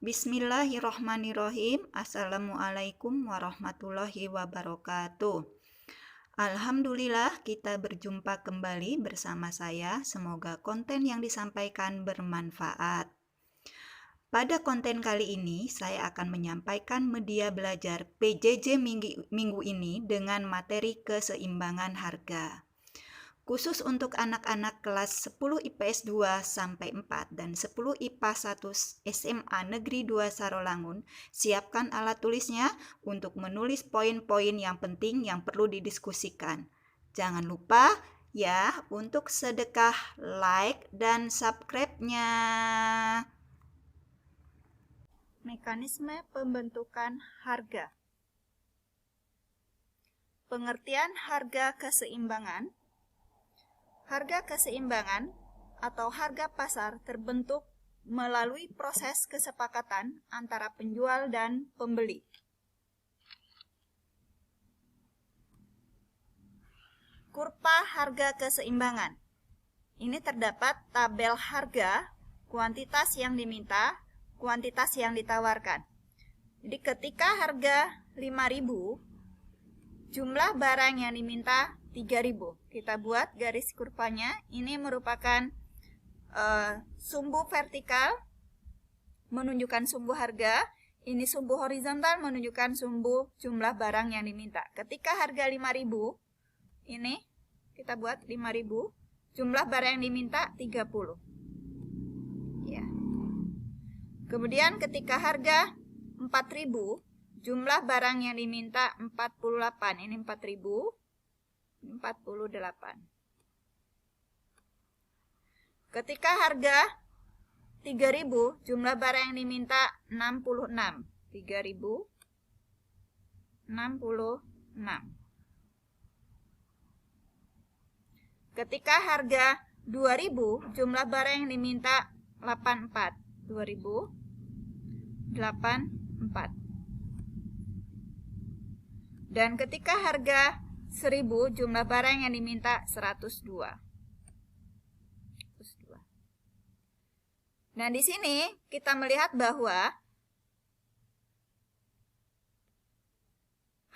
Bismillahirrohmanirrohim. Assalamualaikum warahmatullahi wabarakatuh. Alhamdulillah kita berjumpa kembali bersama saya. Semoga konten yang disampaikan bermanfaat. Pada konten kali ini saya akan menyampaikan media belajar PJJ minggu ini dengan materi keseimbangan harga. Khusus untuk anak-anak kelas 10 IPS 2 sampai 4 dan 10 IPA 1 SMA Negeri 2 Sarolangun, siapkan alat tulisnya untuk menulis poin-poin yang penting yang perlu didiskusikan. Jangan lupa ya untuk sedekah like dan subscribe-nya. Mekanisme pembentukan harga. Pengertian harga keseimbangan. Harga keseimbangan atau harga pasar terbentuk melalui proses kesepakatan antara penjual dan pembeli. Kurva harga keseimbangan. Ini terdapat tabel harga, kuantitas yang diminta, kuantitas yang ditawarkan. Jadi ketika harga 5.000, jumlah barang yang diminta 3.000. Kita buat garis kurvanya. Ini merupakan sumbu vertikal menunjukkan sumbu harga. Ini sumbu horizontal menunjukkan sumbu jumlah barang yang diminta. Ketika harga 5.000, ini kita buat 5.000, jumlah barang yang diminta 30. Ya. Kemudian ketika harga 4.000, jumlah barang yang diminta 48. Ini 4.000. 48. Ketika harga 3.000, jumlah barang yang diminta 66. 3.000 66. Ketika harga 2.000, jumlah barang yang diminta 84. 2.000 84. Dan ketika harga 1.000, jumlah barang yang diminta 102. Nah, di sini kita melihat bahwa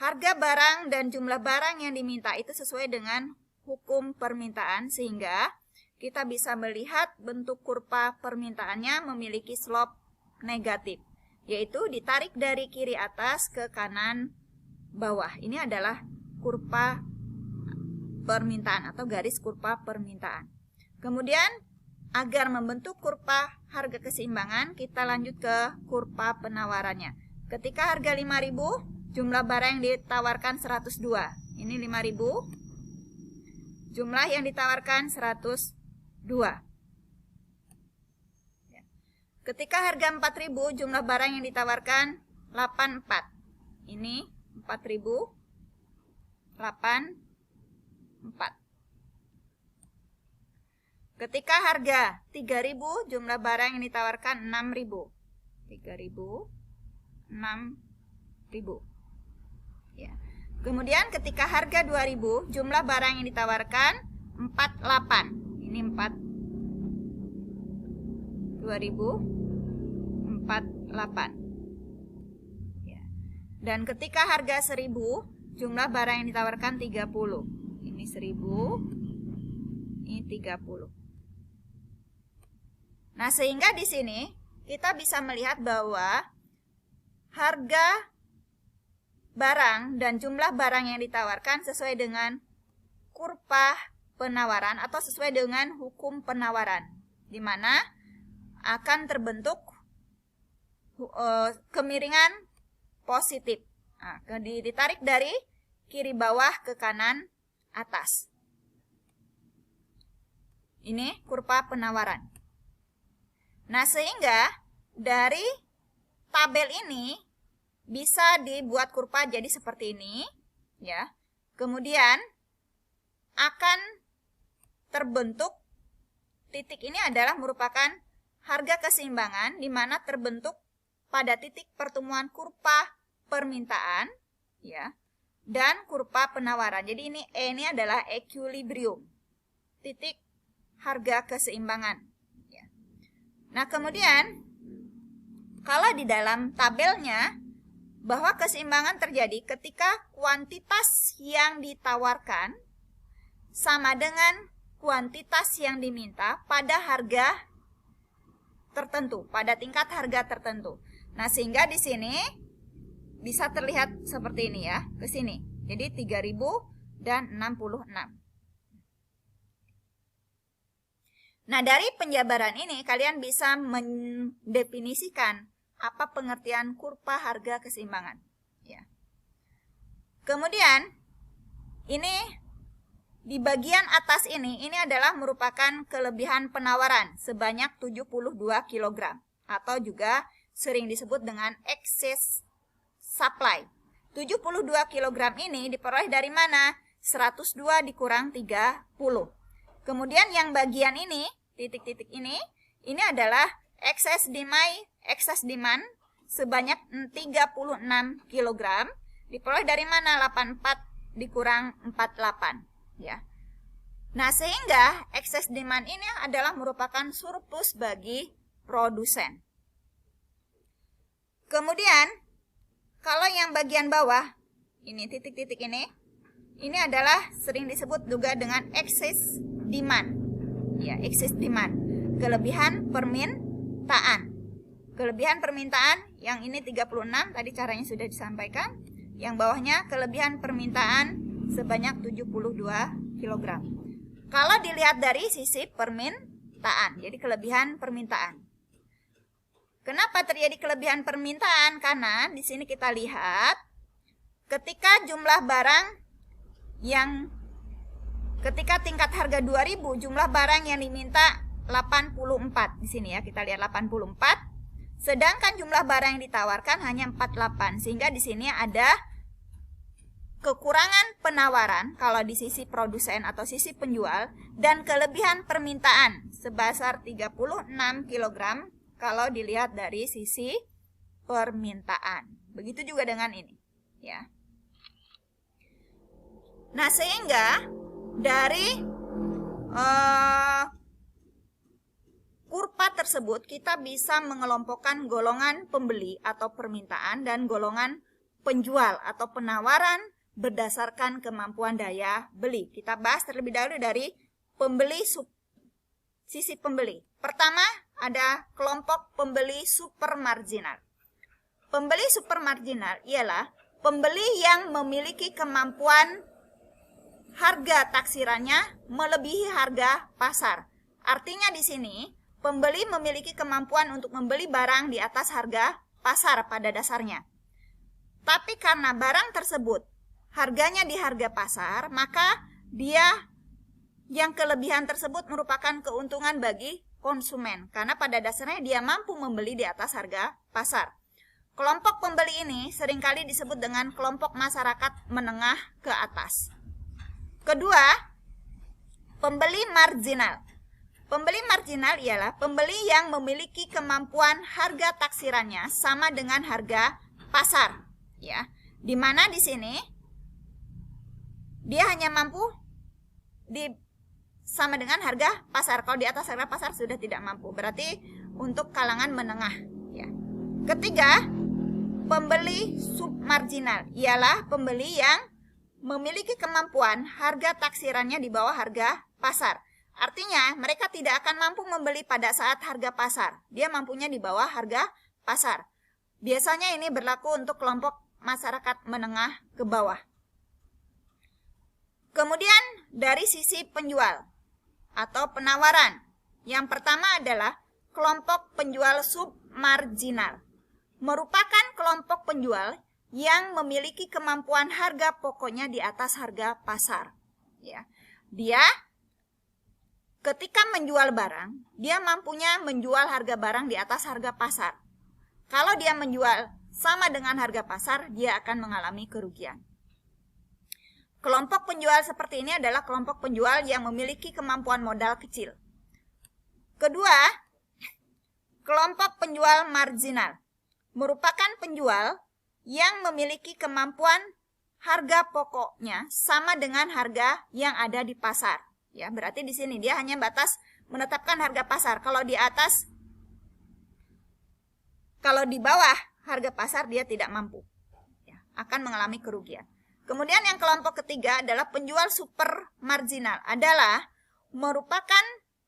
harga barang dan jumlah barang yang diminta itu sesuai dengan hukum permintaan, sehingga kita bisa melihat bentuk kurva permintaannya memiliki slope negatif, yaitu ditarik dari kiri atas ke kanan bawah. Ini adalah kurva permintaan atau garis kurva permintaan. Kemudian agar membentuk kurva harga keseimbangan, kita lanjut ke kurva penawarannya. Ketika harga 5.000, jumlah barang yang ditawarkan 102. Ini 5.000, jumlah yang ditawarkan 102. Ketika harga 4.000, jumlah barang yang ditawarkan 84. Ini 4.000, 84. Ketika harga 3.000, jumlah barang yang ditawarkan 6.000. 3.000, 6.000. Ya. Kemudian ketika harga 2.000, jumlah barang yang ditawarkan 48. Ini 2.048. Ya. Dan ketika harga 1.000, jumlah barang yang ditawarkan 30. Ini 1.000, ini 30. Nah, sehingga di sini kita bisa melihat bahwa harga barang dan jumlah barang yang ditawarkan sesuai dengan kurva penawaran atau sesuai dengan hukum penawaran, di mana akan terbentuk kemiringan positif. Nah, ditarik dari kiri bawah ke kanan atas. Ini kurva penawaran. Nah, sehingga dari tabel ini bisa dibuat kurva jadi seperti ini, ya. Kemudian akan terbentuk titik ini adalah merupakan harga keseimbangan, di mana terbentuk pada titik pertemuan kurva permintaan, ya, dan kurva penawaran. Jadi ini E ini adalah equilibrium, titik harga keseimbangan. Ya. Nah, kemudian Kalau di dalam tabelnya, bahwa keseimbangan terjadi ketika kuantitas yang ditawarkan sama dengan kuantitas yang diminta pada harga tertentu, pada tingkat harga tertentu. Nah, sehingga di sini bisa terlihat seperti ini ya, ke sini. Jadi 3000 dan 66. Nah, dari penjabaran ini kalian bisa mendefinisikan apa pengertian kurva harga keseimbangan. Ya. Kemudian, ini di bagian atas ini adalah merupakan kelebihan penawaran sebanyak 72 kg atau juga sering disebut dengan excess supply. 72 kg ini diperoleh dari mana? 102 dikurang 30. Kemudian yang bagian ini, titik-titik ini adalah excess demand sebanyak 36 kg diperoleh dari mana? 84 dikurang 48 ya. Nah, sehingga excess demand ini adalah merupakan surplus bagi produsen. Kemudian kalau yang bagian bawah ini titik-titik ini adalah sering disebut juga dengan excess demand. Ya, excess demand, kelebihan permintaan. Kelebihan permintaan yang ini 36 tadi caranya sudah disampaikan. Yang bawahnya kelebihan permintaan sebanyak 72 kg. Kalau dilihat dari sisi permintaan, jadi kelebihan permintaan. Kenapa terjadi kelebihan permintaan? Karena di sini kita lihat ketika jumlah barang yang ketika tingkat harga 2000, jumlah barang yang diminta 84. Di sini ya, kita lihat 84. Sedangkan jumlah barang yang ditawarkan hanya 48, sehingga di sini ada kekurangan penawaran kalau di sisi produsen atau sisi penjual dan kelebihan permintaan sebesar 36 kg kalau dilihat dari sisi permintaan. Begitu juga dengan ini, ya. Nah, sehingga dari kurva tersebut kita bisa mengelompokkan golongan pembeli atau permintaan dan golongan penjual atau penawaran berdasarkan kemampuan daya beli. Kita bahas terlebih dahulu dari pembeli sisi pembeli. Pertama ada kelompok pembeli supermarginal. Pembeli supermarginal ialah pembeli yang memiliki kemampuan harga taksirannya melebihi harga pasar. Artinya di sini pembeli memiliki kemampuan untuk membeli barang di atas harga pasar pada dasarnya. Tapi karena barang tersebut harganya di harga pasar, maka dia yang kelebihan tersebut merupakan keuntungan bagi konsumen. Karena pada dasarnya dia mampu membeli di atas harga pasar. Kelompok pembeli ini seringkali disebut dengan kelompok masyarakat menengah ke atas. Kedua, pembeli marginal. Pembeli marginal ialah pembeli yang memiliki kemampuan harga taksirannya sama dengan harga pasar, ya. Di mana di sini dia hanya mampu sama dengan harga pasar. Kalau di atas harga pasar sudah tidak mampu. Berarti untuk kalangan menengah, ya. Ketiga, pembeli submarginal ialah pembeli yang memiliki kemampuan harga taksirannya di bawah harga pasar. Artinya mereka tidak akan mampu membeli pada saat harga pasar. Dia mampunya di bawah harga pasar. Biasanya ini berlaku untuk kelompok masyarakat menengah ke bawah. Kemudian dari sisi penjual atau penawaran. Yang pertama adalah kelompok penjual submarginal. Merupakan kelompok penjual yang memiliki kemampuan harga pokoknya di atas harga pasar. Ya. Dia ketika menjual barang, dia mampunya menjual harga barang di atas harga pasar. Kalau dia menjual sama dengan harga pasar, dia akan mengalami kerugian. Kelompok penjual seperti ini adalah kelompok penjual yang memiliki kemampuan modal kecil. Kedua, kelompok penjual marginal. Merupakan penjual yang memiliki kemampuan harga pokoknya sama dengan harga yang ada di pasar. Ya, berarti di sini dia hanya batas menetapkan harga pasar. Kalau di atas Kalau di bawah harga pasar dia tidak mampu, ya, akan mengalami kerugian. Kemudian yang kelompok ketiga adalah penjual super marginal, adalah merupakan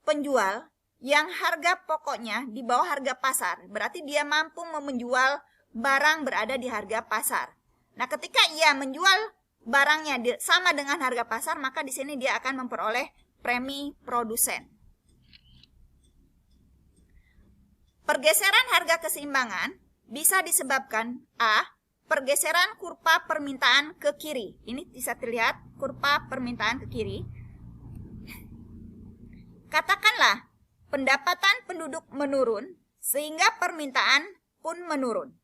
penjual yang harga pokoknya di bawah harga pasar. Berarti dia mampu menjual barang berada di harga pasar. Nah, ketika ia menjual barangnya sama dengan harga pasar, maka di sini dia akan memperoleh premi produsen. Pergeseran harga keseimbangan bisa disebabkan A. Pergeseran kurva permintaan ke kiri. Ini bisa terlihat kurva permintaan ke kiri. Katakanlah pendapatan penduduk menurun sehingga permintaan pun menurun.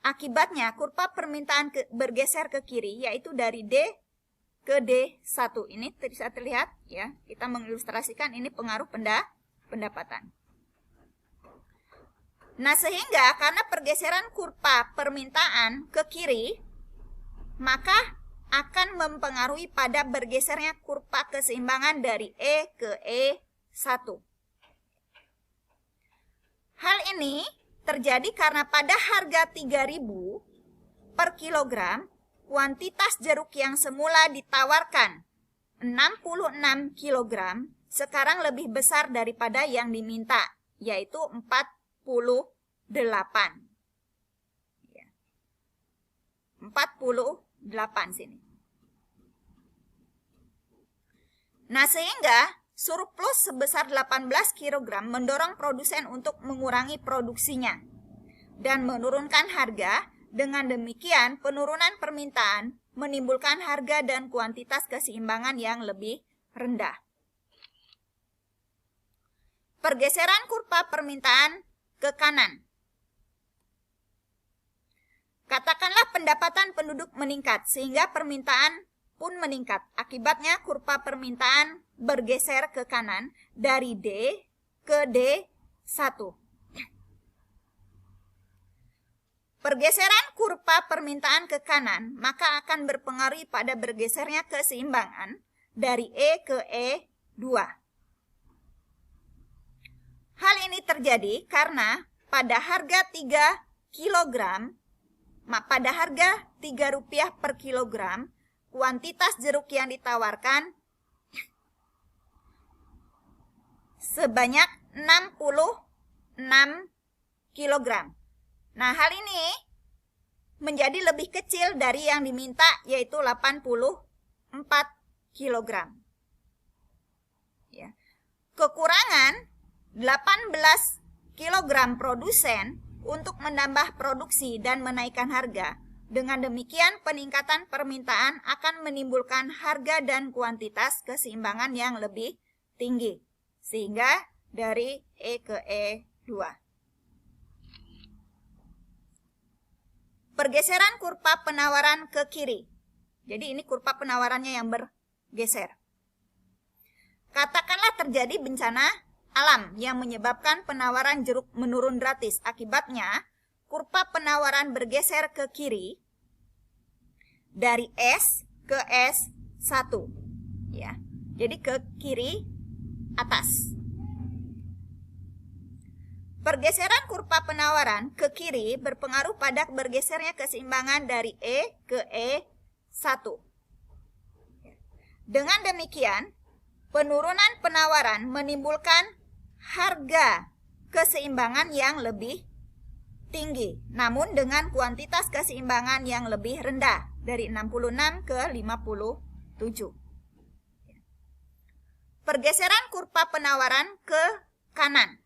Akibatnya kurva permintaan bergeser ke kiri, yaitu dari D ke D1. Ini bisa terlihat, ya. Kita mengilustrasikan ini pengaruh pendapatan. Nah, sehingga karena pergeseran kurva permintaan ke kiri, maka akan mempengaruhi pada bergesernya kurva keseimbangan dari E ke E1. Hal ini terjadi karena pada harga 3.000 per kilogram, kuantitas jeruk yang semula ditawarkan 66 kilogram, sekarang lebih besar daripada yang diminta, yaitu 48. 48 sini. Nah, sehingga surplus sebesar 18 kg mendorong produsen untuk mengurangi produksinya dan menurunkan harga. Dengan demikian, penurunan permintaan menimbulkan harga dan kuantitas keseimbangan yang lebih rendah. Pergeseran kurva permintaan ke kanan. Katakanlah pendapatan penduduk meningkat sehingga permintaan pun meningkat. Akibatnya kurva permintaan bergeser ke kanan dari D ke D1. Pergeseran kurva permintaan ke kanan maka akan berpengaruh pada bergesernya keseimbangan dari E ke E2. Hal ini terjadi karena pada harga 3 kg, pada harga Rp3 per kilogram, kuantitas jeruk yang ditawarkan sebanyak 66 kg. Nah, hal ini menjadi lebih kecil dari yang diminta, yaitu 84 kg. Ya. Kekurangan 18 kg produsen untuk menambah produksi dan menaikkan harga. Dengan demikian, peningkatan permintaan akan menimbulkan harga dan kuantitas keseimbangan yang lebih tinggi, sehingga dari E ke E2. Pergeseran kurva penawaran ke kiri. Jadi ini kurva penawarannya yang bergeser. Katakanlah terjadi bencana alam yang menyebabkan penawaran jeruk menurun gratis. Akibatnya, kurva penawaran bergeser ke kiri dari S ke S1. Ya. Jadi ke kiri atas. Pergeseran kurva penawaran ke kiri berpengaruh pada bergesernya keseimbangan dari E ke E1. Dengan demikian, penurunan penawaran menimbulkan harga keseimbangan yang lebih tinggi, namun dengan kuantitas keseimbangan yang lebih rendah, dari 66 ke 57. Pergeseran kurva penawaran ke kanan.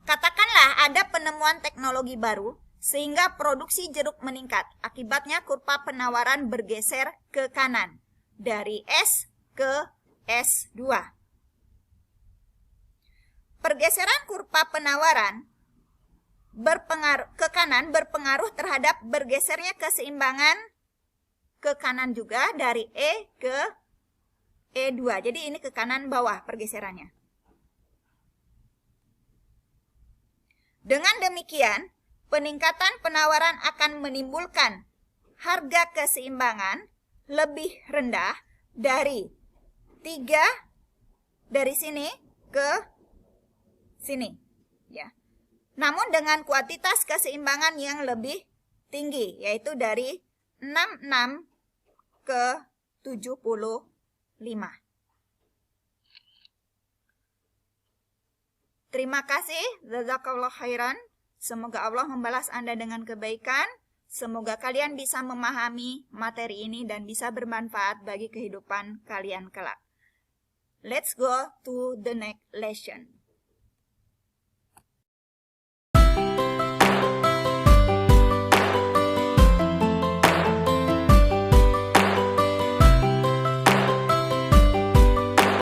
Katakanlah ada penemuan teknologi baru sehingga produksi jeruk meningkat. Akibatnya kurva penawaran bergeser ke kanan dari S ke S2. Pergeseran kurva penawaran ke kanan berpengaruh terhadap bergesernya keseimbangan ke kanan juga dari E ke E2. Jadi ini ke kanan bawah pergeserannya. Dengan demikian, peningkatan penawaran akan menimbulkan harga keseimbangan lebih rendah dari 3 dari sini ke sini. ya. Namun dengan kuantitas keseimbangan yang lebih tinggi, yaitu dari 66 ke 75. Terima kasih, jazakallah khairan. Semoga Allah membalas Anda dengan kebaikan. Semoga kalian bisa memahami materi ini dan bisa bermanfaat bagi kehidupan kalian kelak. Let's go to the next lesson.